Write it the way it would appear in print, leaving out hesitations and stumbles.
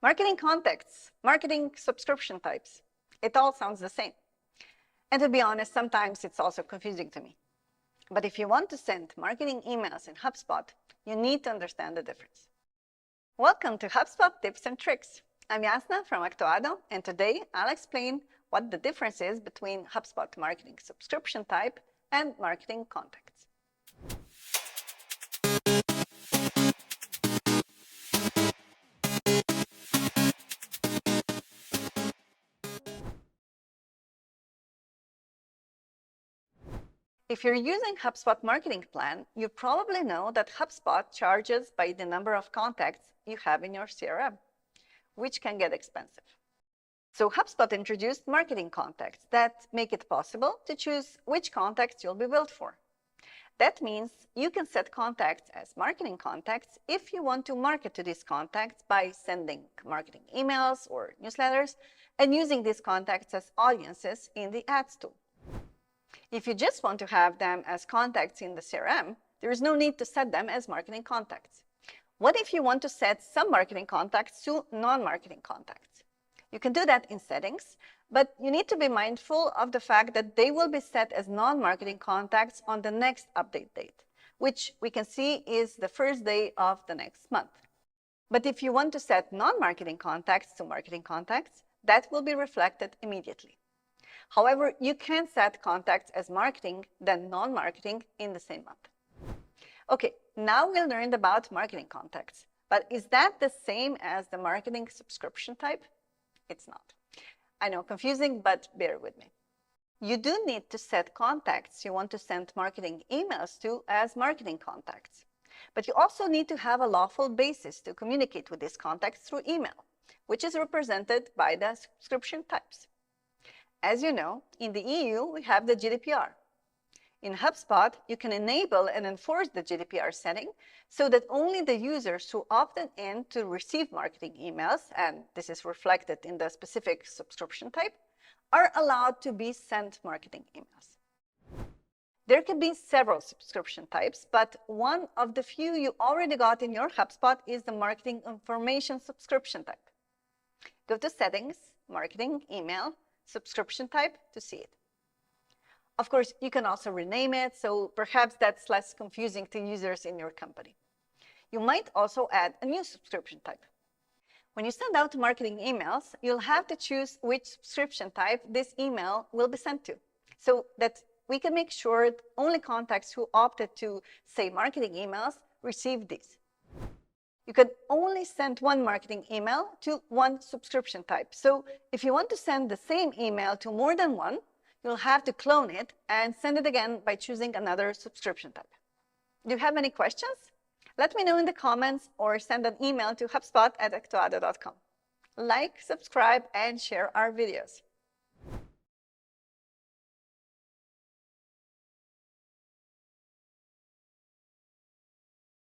Marketing contexts, marketing subscription types. It all sounds the same. And to be honest, sometimes it's also confusing to me. But if you want to send marketing emails in HubSpot, you need to understand the difference. Welcome to HubSpot Tips and Tricks. I'm Jasna from Actuado, and today I'll explain what the difference is between HubSpot marketing subscription type and marketing contexts. If you're using HubSpot Marketing Plan, you probably know that HubSpot charges by the number of contacts you have in your CRM, which can get expensive. So HubSpot introduced marketing contacts that make it possible to choose which contacts you'll be billed for. That means you can set contacts as marketing contacts if you want to market to these contacts by sending marketing emails or newsletters and using these contacts as audiences in the ads tool. If you just want to have them as contacts in the CRM, there is no need to set them as marketing contacts. What if you want to set some marketing contacts to non-marketing contacts? You can do that in settings, but you need to be mindful of the fact that they will be set as non-marketing contacts on the next update date, which we can see is the first day of the next month. But if you want to set non-marketing contacts to marketing contacts, that will be reflected immediately. However, you can set contacts as marketing, then non-marketing in the same month. Okay, now we learned about marketing contacts, but is that the same as the marketing subscription type? It's not. I know, confusing, but bear with me. You do need to set contacts you want to send marketing emails to as marketing contacts, but you also need to have a lawful basis to communicate with these contacts through email, which is represented by the subscription types. As you know, in the EU, we have the GDPR. In HubSpot, you can enable and enforce the GDPR setting so that only the users who opted in to receive marketing emails, and this is reflected in the specific subscription type, are allowed to be sent marketing emails. There can be several subscription types, but one of the few you already got in your HubSpot is the marketing information subscription type. Go to Settings, Marketing, Email, Subscription type to see it. Of course, you can also rename it, so perhaps that's less confusing to users in your company. You might also add a new subscription type. When you send out marketing emails, you'll have to choose which subscription type this email will be sent to, so that we can make sure that only contacts who opted to, say, marketing emails receive these. You can only send one marketing email to one subscription type. So if you want to send the same email to more than one, you'll have to clone it and send it again by choosing another subscription type. Do you have any questions? Let me know in the comments or send an email to hubspot@actuado.com. Like, subscribe, and share our videos.